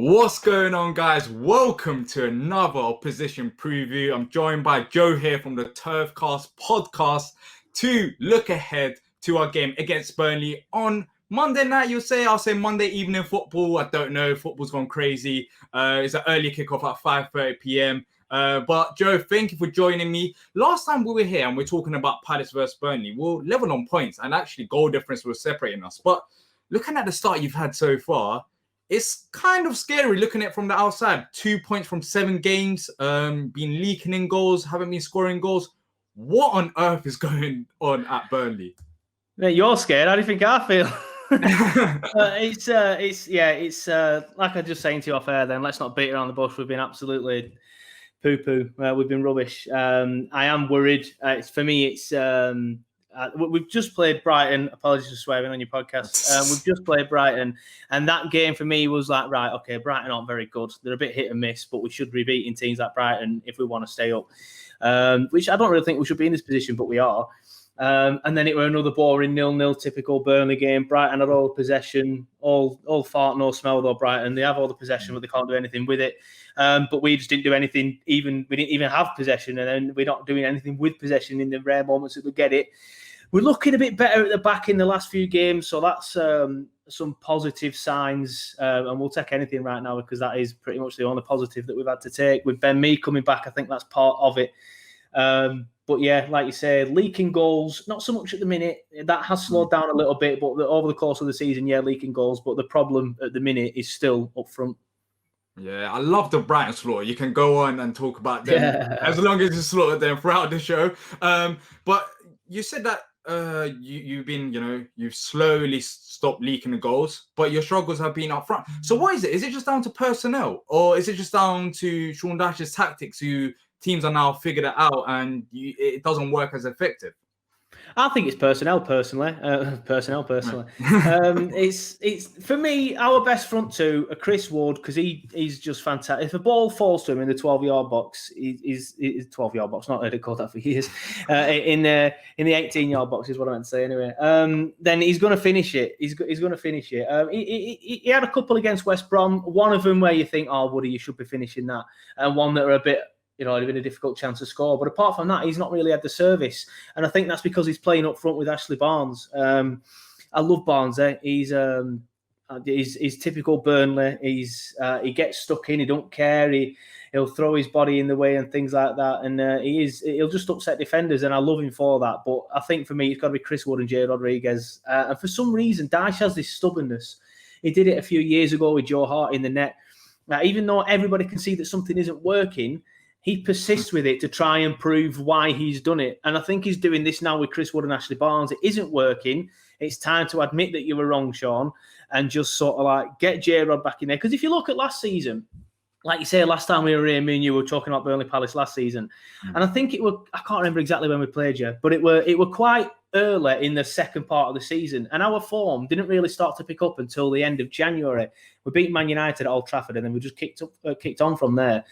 What's going on, guys? Welcome to another opposition preview. I'm joined by Joe here from the Turfcast podcast to look ahead to our game against Burnley on Monday night. I'll say Monday evening football. I don't know. Football's gone crazy. It's an early kickoff at 5:30 p.m. But Joe, thank you for joining me. Last time we were here and we're talking about Palace versus Burnley, we're level on points and actually goal difference was separating us. But looking at the start you've had so far, it's kind of scary looking at it from the outside. 2 points from 7 games, been leaking in goals, haven't been scoring goals. What on earth is going on at Burnley? Mate, you're scared. How do you think I feel? It's like I was just saying to you off air. Then let's not beat around the bush. We've been absolutely poo-poo. We've been rubbish. I am worried. For me, we've just played Brighton. Apologies for swearing on your podcast. We've just played Brighton, and that game for me was like, right, okay, Brighton aren't very good. They're a bit hit and miss, but we should be beating teams like Brighton if we want to stay up. Which I don't really think we should be in this position, but we are. And then it were another boring 0-0 typical Burnley game. Brighton had all the possession, all fart, no smell though. Brighton, they have all the possession, but they can't do anything with it. But we just didn't do anything. We didn't even have possession, and then we're not doing anything with possession in the rare moments that we get it. We're looking a bit better at the back in the last few games, so that's some positive signs. And we'll take anything right now because that is pretty much the only positive that we've had to take. With Ben Mee coming back, I think that's part of it. But yeah, like you say, leaking goals, not so much at the minute. That has slowed down a little bit, but over the course of the season, leaking goals. But the problem at the minute is still up front. Yeah, I love the Brighton slaughter. You can go on and talk about them as long as you slaughter them throughout the show. But you said that you've slowly stopped leaking the goals, but your struggles have been up front. So what is it? Is it just down to personnel, or is it just down to Sean Dyche's tactics? Teams are now figured it out, and it doesn't work as effective. I think it's personnel, personally. It's for me, our best front two are Chris Wood, because he's just fantastic. If a ball falls to him in the 12-yard box, he's 12-yard box, not heard it called that for years. In the 18-yard box is what I meant to say anyway. Then he's going to finish it. He's going to finish it. He had a couple against West Brom. One of them where you think, oh, Woody, you should be finishing that, and one that are a bit. It'd been a difficult chance to score. But apart from that, he's not really had the service. And I think that's because he's playing up front with Ashley Barnes. I love Barnes. He's typical Burnley. He gets stuck in. He don't care. He'll throw his body in the way and things like that. And he'll just upset defenders. And I love him for that. But I think for me, it's got to be Chris Wood and Jay Rodriguez. And for some reason, Dyche has this stubbornness. He did it a few years ago with Joe Hart in the net. Now, even though everybody can see that something isn't working, he persists with it to try and prove why he's done it. And I think he's doing this now with Chris Wood and Ashley Barnes. It isn't working. It's time to admit that you were wrong, Sean, and just sort of like get J-Rod back in there. Because if you look at last season, like you say, last time we were here, me and you were talking about Burnley Palace last season. And I think I can't remember exactly when we played you, but it were quite early in the second part of the season. And our form didn't really start to pick up until the end of January. We beat Man United at Old Trafford, and then we just kicked on from there.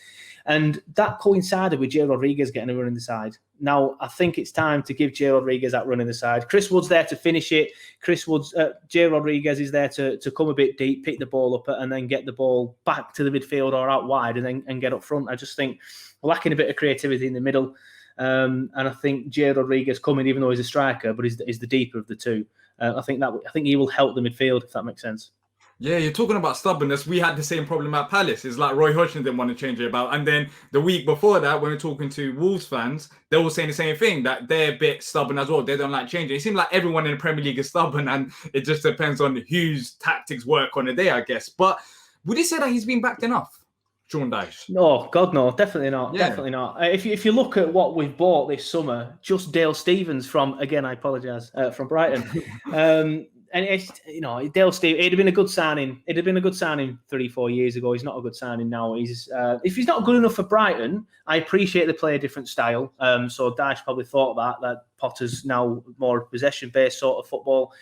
And that coincided with Jay Rodriguez getting a run in the side. Now, I think it's time to give Jay Rodriguez that run in the side. Chris Wood's there to finish it. Jay Rodriguez is there to come a bit deep, pick the ball up, and then get the ball back to the midfield or out wide and get up front. I just think we're lacking a bit of creativity in the middle. And I think Jay Rodriguez coming, even though he's a striker, but is the deeper of the two. I think he will help the midfield, if that makes sense. Yeah, you're talking about stubbornness. We had the same problem at Palace. It's like Roy Hodgson didn't want to change it about. And then the week before that, when we were talking to Wolves fans, they were saying the same thing, that they're a bit stubborn as well. They don't like changing. It seems like everyone in the Premier League is stubborn, and it just depends on whose tactics work on the day, I guess. But would you say that he's been backed enough, Sean Dyche? No, God, no, definitely not. Yeah. Definitely not. If you look at what we've bought this summer, just Dale Stevens from Brighton. And it's, Dale Stevens, it'd have been a good signing. It'd have been a good signing 3-4 years ago. He's not a good signing now. If he's not good enough for Brighton, I appreciate they play a different style. So Dyche probably thought that Potter's now more possession-based sort of football,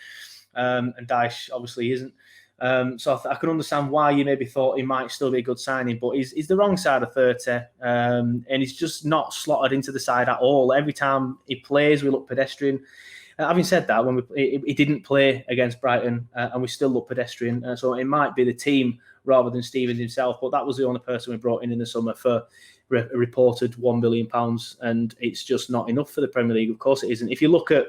and Dyche obviously isn't. So I can understand why you maybe thought he might still be a good signing, but he's the wrong side of 30, and he's just not slotted into the side at all. Every time he plays, we look pedestrian. Having said that, he didn't play against Brighton, and we still look pedestrian. So it might be the team rather than Stevens himself. But that was the only person we brought in the summer for a reported £1 billion, and it's just not enough for the Premier League. Of course it isn't. If you look at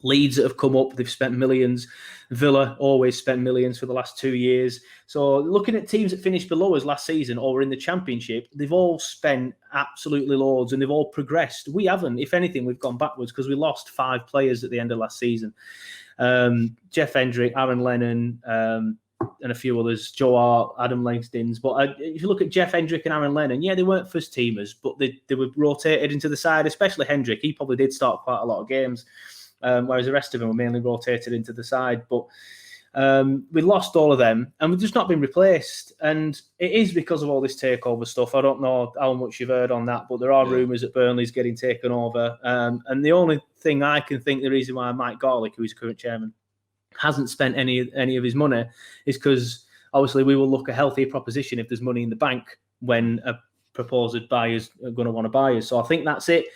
Leeds that have come up, they've spent millions. Villa always spent millions for the last 2 years. So looking at teams that finished below us last season or were in the Championship, they've all spent absolutely loads and they've all progressed. We haven't. If anything, we've gone backwards because we lost 5 players at the end of last season. Jeff Hendrick, Aaron Lennon, and a few others, Joe Hart, Adam Langstons. But if you look at Jeff Hendrick and Aaron Lennon, yeah, they weren't first teamers, but they were rotated into the side, especially Hendrick. He probably did start quite a lot of games. Whereas the rest of them were mainly rotated into the side. But we lost all of them and we've just not been replaced. And it is because of all this takeover stuff. I don't know how much you've heard on that, but there are rumours that Burnley's getting taken over. And the only thing I can think the reason why Mike Garlick, who is current chairman, hasn't spent any of his money is because obviously we will look a healthier proposition if there's money in the bank when a proposed buyer's going to want to buy us. So I think that's it.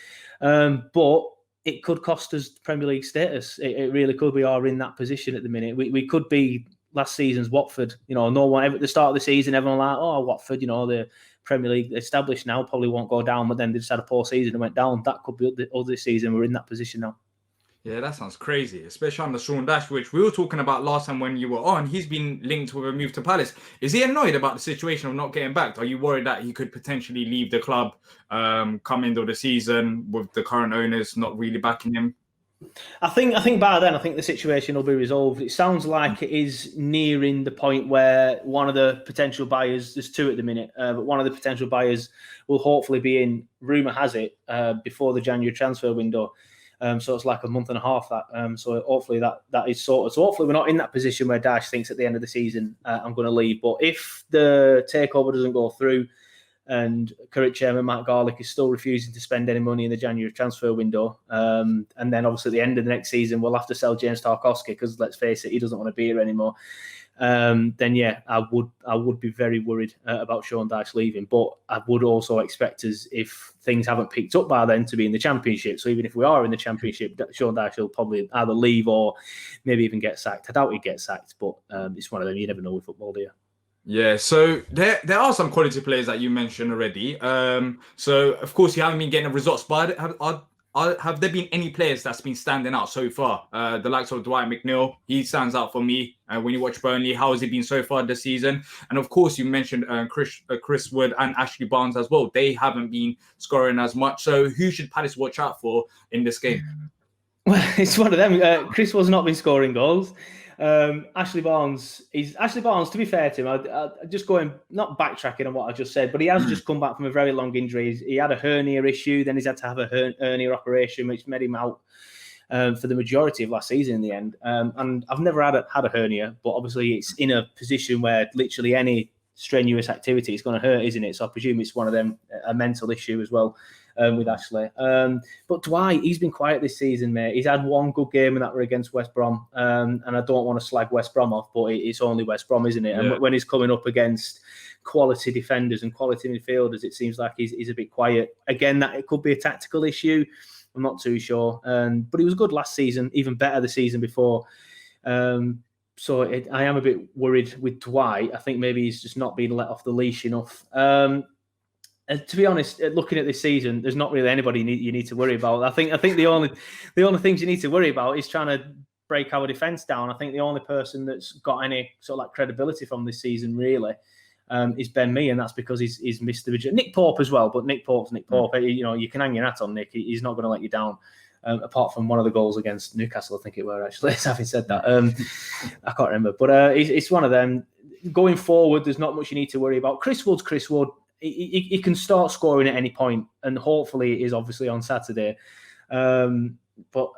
But it could cost us Premier League status. It really could. We are in that position at the minute. We could be last season's Watford. No one ever at the start of the season, everyone like, oh, Watford, the Premier League established now, probably won't go down, but then they just had a poor season and went down. That could be the other season. We're in that position now. Yeah, that sounds crazy, especially on the Sean Dyche, which we were talking about last time when you were on. He's been linked with a move to Palace. Is he annoyed about the situation of not getting backed? Are you worried that he could potentially leave the club come into the season with the current owners not really backing him? I think by then, I think the situation will be resolved. It sounds like it is nearing the point where one of the potential buyers, there's 2 at the minute, but one of the potential buyers will hopefully be in, rumour has it, before the January transfer window. So it's like a month and a half that. So hopefully that is sorted. So hopefully we're not in that position where Dyche thinks at the end of the season, I'm going to leave. But if the takeover doesn't go through and current chairman Matt Garlick is still refusing to spend any money in the January transfer window, and then obviously at the end of the next season, we'll have to sell James Tarkowski because let's face it, he doesn't want to be here anymore. Then yeah, I would be very worried about Sean Dyche leaving. But I would also expect us, if things haven't picked up by then, to be in the Championship. So even if we are in the Championship, Sean Dyche will probably either leave or maybe even get sacked. I doubt he'd get sacked, but it's one of them. You never know with football, do you? Yeah, so there are some quality players that you mentioned already. So of course you haven't been getting the results, but have there been any players that's been standing out so far? The likes of Dwight McNeil, he stands out for me. When you watch Burnley, how has he been so far this season? And of course, you mentioned Chris Wood and Ashley Barnes as well. They haven't been scoring as much. So who should Palace watch out for in this game? Well, it's one of them. Chris Wood's not been scoring goals. Ashley Barnes, to be fair to him, I just going, not backtracking on what I just said, but he has just come back from a very long injury. He had a hernia issue, then he's had to have a hernia operation, which made him out for the majority of last season in the end. And I've never had a hernia, but obviously it's in a position where literally any strenuous activity is going to hurt, isn't it? So I presume it's one of them, a mental issue as well. With Ashley. But Dwight, he's been quiet this season, mate. He's had one good game and that were against West Brom. And I don't want to slag West Brom off, but it's only West Brom, isn't it? Yeah. And when he's coming up against quality defenders and quality midfielders, it seems like he's a bit quiet. Again, that it could be a tactical issue. I'm not too sure. But he was good last season, even better the season before. So I am a bit worried with Dwight. I think maybe he's just not being let off the leash enough. To be honest, looking at this season, there's not really anybody you need to worry about. I think the only things you need to worry about is trying to break our defence down. I think the only person that's got any sort of like credibility from this season really is Ben Mee, and that's because he's missed the majority. Nick Pope as well, but Nick Pope's Nick Pope. You can hang your hat on Nick. He's not going to let you down. Apart from one of the goals against Newcastle, I think it were actually. Having said that, I can't remember, but it's one of them. Going forward, there's not much you need to worry about. Chris Wood. He can start scoring at any point, and hopefully it is obviously on Saturday. But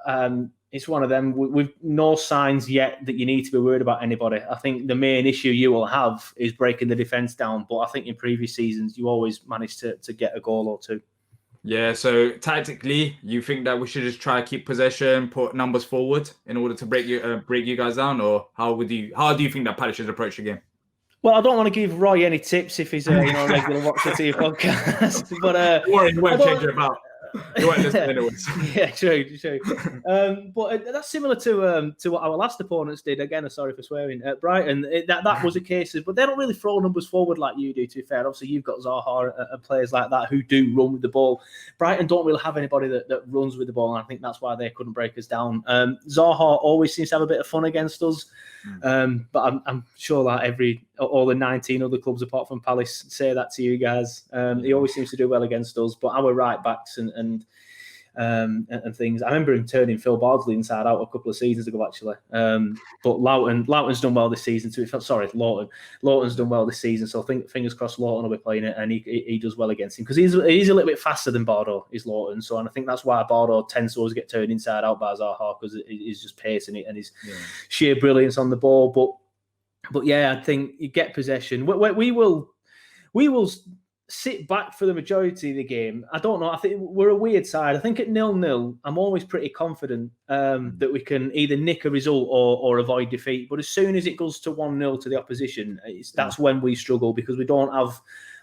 it's one of them with no signs yet that you need to be worried about anybody. I think the main issue you will have is breaking the defence down. But I think in previous seasons, you always managed to get a goal or two. Yeah, so tactically, you think that we should just try to keep possession, put numbers forward in order to break you guys down, or how do you think that Palace should approach the game? Well, I don't want to give Roy any tips if he's a regular watcher to your podcast, but Warren won't change it about. You weren't listening anyways. Yeah, true. But that's similar to what our last opponents did. Again, sorry for swearing. At Brighton, that was a case of, but they don't really throw numbers forward like you do. To be fair, obviously you've got Zaha and players like that who do run with the ball. Brighton don't really have anybody that runs with the ball, and I think that's why they couldn't break us down. Zaha always seems to have a bit of fun against us, but I'm sure that all the 19 other clubs apart from Palace say that to you guys. He always seems to do well against us, but our right backs and things. I remember him turning Phil Bardsley inside out a couple of seasons ago, actually. But Loughton's done well this season too. Sorry, Loughton's done well this season. So I think fingers crossed Loughton will be playing it, and he does well against him because he's a little bit faster than Bordeaux, is Loughton. So, and I think that's why Bordeaux tends to always get turned inside out by Zaha, because he's just pace and his sheer brilliance on the ball. But yeah, I think you get possession. We will sit back for the majority of the game. I don't know. I think we're a weird side. I think at 0-0, I'm always pretty confident that we can either nick a result or avoid defeat. But as soon as it goes to 1-0 to the opposition, that's when we struggle, because we don't have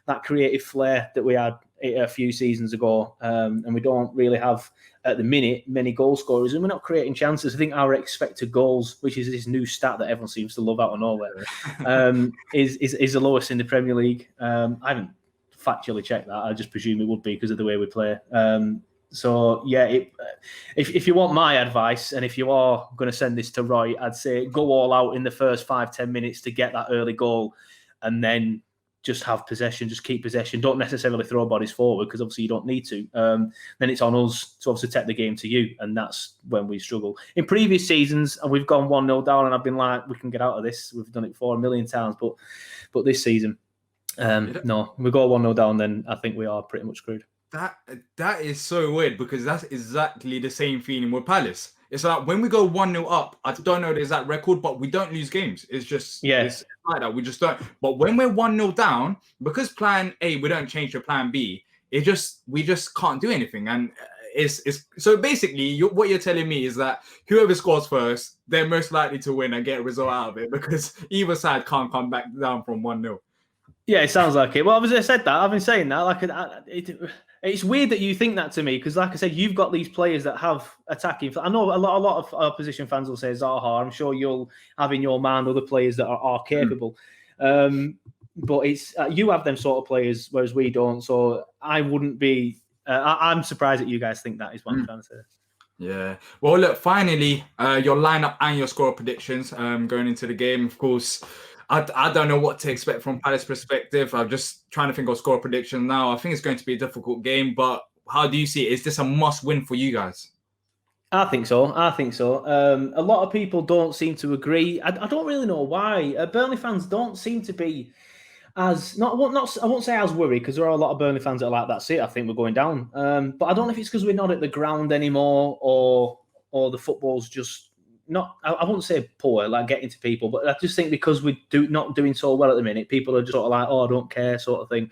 that creative flair that we had a few seasons ago. And we don't really have, at the minute, many goal scorers. And we're not creating chances. I think our expected goals, which is this new stat that everyone seems to love out of nowhere, is the lowest in the Premier League. I haven't factually check that. I just presume it would be because of the way we play. So yeah, if you want my advice, and if you are going to send this to Roy, I'd say go all out in the first 5-10 minutes to get that early goal, and then just have possession, just keep possession. Don't necessarily throw bodies forward, because obviously you don't need to. Then it's on us to obviously take the game to you, and that's when we struggle. In previous seasons, and we've gone 1-0 down, and I've been like, we can get out of this. We've done it before a million times, but this season, no, we go 1-0 down, then I think we are pretty much screwed. That is so weird, because that's exactly the same feeling with Palace. It's like when we go 1-0 up, I don't know the exact record, but we don't lose games. It's just it's like that. We just don't. But when we're 1-0 down, because plan A, we don't change to plan B. We just can't do anything. And it's so basically what you're telling me is that whoever scores first, they're most likely to win and get a result out of it, because either side can't come back down from 1-0. Yeah, it sounds like it. Well, obviously I said that. I've been saying that. It's weird that you think that to me, because, like I said, you've got these players that have attacking. I know a lot of opposition fans will say Zaha. I'm sure you'll have in your mind other players that are capable. But it's you have them sort of players, whereas we don't. So I wouldn't be. I'm surprised that you guys think that, is what I'm trying to say. Yeah. Well, look, finally, your lineup and your score predictions going into the game. Of course, I don't know what to expect from Palace perspective. I'm just trying to think of score prediction now. I think it's going to be a difficult game, but how do you see it? Is this a must-win for you guys? I think so. A lot of people don't seem to agree. I don't really know why. Burnley fans don't seem to be as I won't say as worried, because there are a lot of Burnley fans that are like, that's it, I think we're going down. But I don't know if it's because we're not at the ground anymore, or the football's just not, I wouldn't say poor, like getting to people, but I just think because we're not doing so well at the minute, people are just sort of like, oh, I don't care, sort of thing.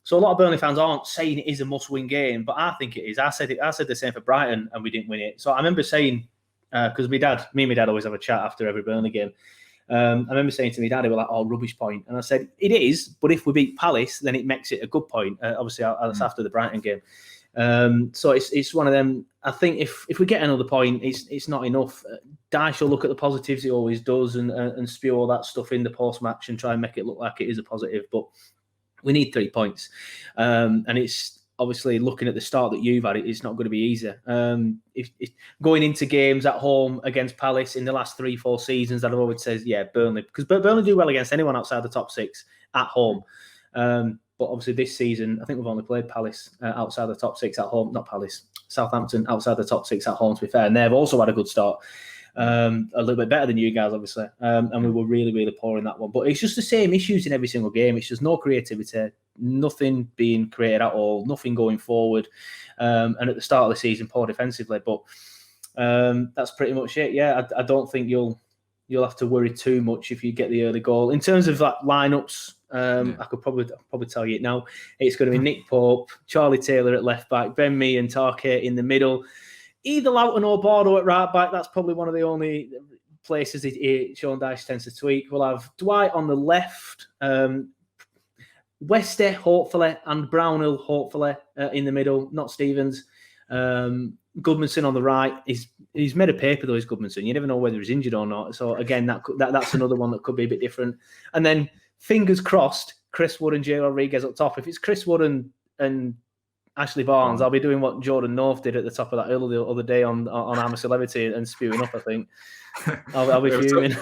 So a lot of Burnley fans aren't saying it is a must-win game, but I think it is. I said the same for Brighton, and we didn't win it. So I remember saying, because me and my dad always have a chat after every Burnley game. I remember saying to my dad, they were like, oh, rubbish point. And I said, it is, but if we beat Palace, then it makes it a good point. Obviously, that's after the Brighton game. So it's one of them. I think if we get another point, it's not enough. Dyche will look at the positives, he always does, and spew all that stuff in the post-match and try and make it look like it is a positive. But we need 3 points. And it's obviously, looking at the start that you've had, it's not going to be easy. If going into games at home against Palace in the last 3-4 seasons, I've always said, yeah, Burnley, because Burnley do well against anyone outside the top 6 at home. But obviously this season, I think we've only played Palace outside the top 6 at home. Not Palace, Southampton outside the top 6 at home, to be fair. And they've also had a good start. A little bit better than you guys, obviously. And we were really, really poor in that one. But it's just the same issues in every single game. It's just no creativity, nothing being created at all, nothing going forward. And at the start of the season, poor defensively. But that's pretty much it. Yeah, I don't think you'll have to worry too much if you get the early goal. In terms of like lineups, I could probably tell you it now. It's going to be Nick Pope, Charlie Taylor at left back, Ben Mee and Tarkett in the middle. Either Loughton or Bordeaux at right back. That's probably one of the only places Sean Dyche tends to tweak. We'll have Dwight on the left. Wester, hopefully, and Brownhill, hopefully, in the middle, not Stevens. Goodmanson on the right. He's made a paper, though, is Goodmanson. You never know whether he's injured or not. So, again, that's another one that could be a bit different. And then, fingers crossed, Chris Wood and Jay Rodriguez up top. If it's Chris Wood and Ashley Barnes, I'll be doing what Jordan North did at the top of that hill the other day on I'm a Celebrity and spewing up, I think. I'll be fuming.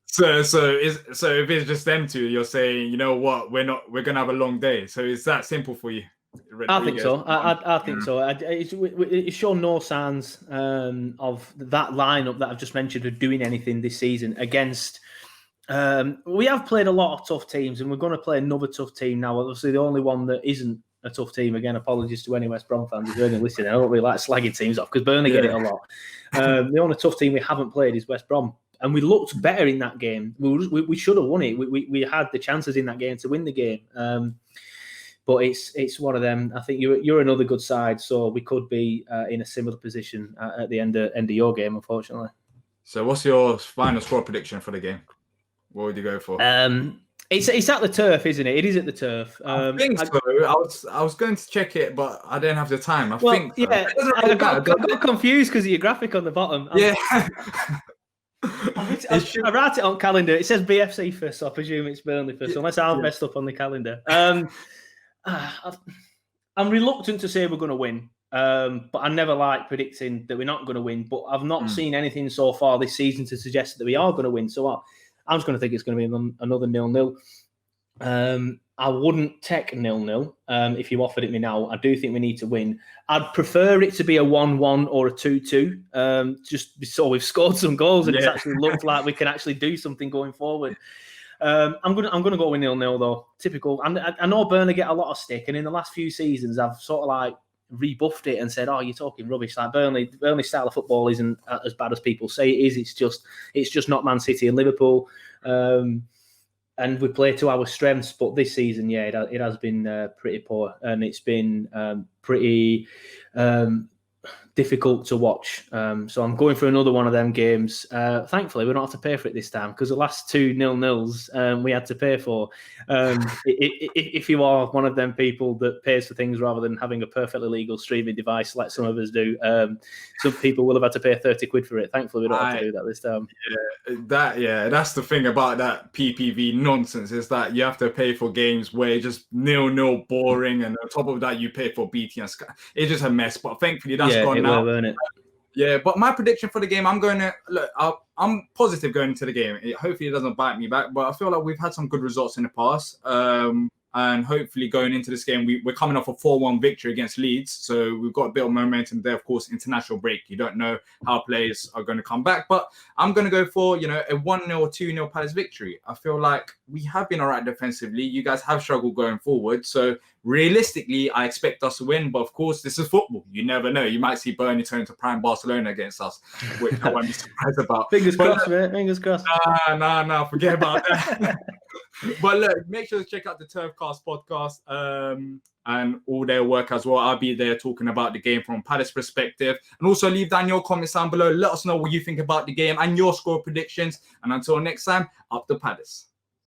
So if it's just them two, you're saying, you know what, we're gonna have a long day. So it's that simple for you. I think so. I think so. It's shown no signs of that lineup that I've just mentioned of doing anything this season against. We have played a lot of tough teams, and we're going to play another tough team now. Obviously, the only one that isn't a tough team, again, apologies to any West Brom fans who are only listening. I don't really like slagging teams off because Burnley get it a lot. The only tough team we haven't played is West Brom. And we looked better in that game. We should have won it. We had the chances in that game to win the game. But it's one of them. I think you're another good side, so we could be in a similar position at the end of your game, unfortunately. So what's your final score prediction for the game? What would you go for? It's at the turf, isn't it? It is at the turf. I think so. I was going to check it, but I didn't have the time. I think so. Yeah, I got confused because of your graphic on the bottom. Yeah. I write it on calendar. It says BFC first, so I presume it's Burnley first, unless I've messed up on the calendar. I'm reluctant to say we're going to win, but I never like predicting that we're not going to win. But I've not seen anything so far this season to suggest that we are going to win. So I'm just going to think it's going to be another 0-0. I wouldn't take 0-0 if you offered it me now. I do think we need to win. I'd prefer it to be a 1-1 or a 2-2, just so we've scored some goals and it's actually looked like we can actually do something going forward. I'm gonna go with 0-0 though. Typical. I know Burnley get a lot of stick, and in the last few seasons I've sort of like rebuffed it and said, "Oh, you're talking rubbish." Like Burnley style of football isn't as bad as people say it is. It's just not Man City and Liverpool. And we play to our strengths, but this season, it has been pretty poor, and it's been pretty difficult to watch. So I'm going for another one of them games. Thankfully, we don't have to pay for it this time because the last 2 0-0s we had to pay for. If you are one of them people that pays for things rather than having a perfectly legal streaming device like some of us do, some people will have had to pay 30 quid for it. Thankfully, we don't have to do that this time. That's the thing about that PPV nonsense is that you have to pay for games where it's just 0-0 boring, and on top of that, you pay for BT and Sky. It's just a mess. But thankfully, that's gone now. Yeah, but my prediction for the game, I'm positive going into the game. Hopefully, it doesn't bite me back. But I feel like we've had some good results in the past. And hopefully going into this game, we're coming off a 4-1 victory against Leeds. So we've got a bit of momentum there. Of course, international break. You don't know how players are going to come back. But I'm going to go for, a 1-0 or 2-0 Palace victory. I feel like we have been all right defensively. You guys have struggled going forward. So realistically, I expect us to win. But of course, this is football. You never know. You might see Burnley turn to prime Barcelona against us, which I won't be surprised about. Fingers crossed, mate. Fingers crossed. Nah, forget about that. But look, make sure to check out the Turfcast podcast and all their work as well. I'll be there talking about the game from Palace perspective. And also leave down your comments down below. Let us know what you think about the game and your score predictions. And until next time, up the Palace.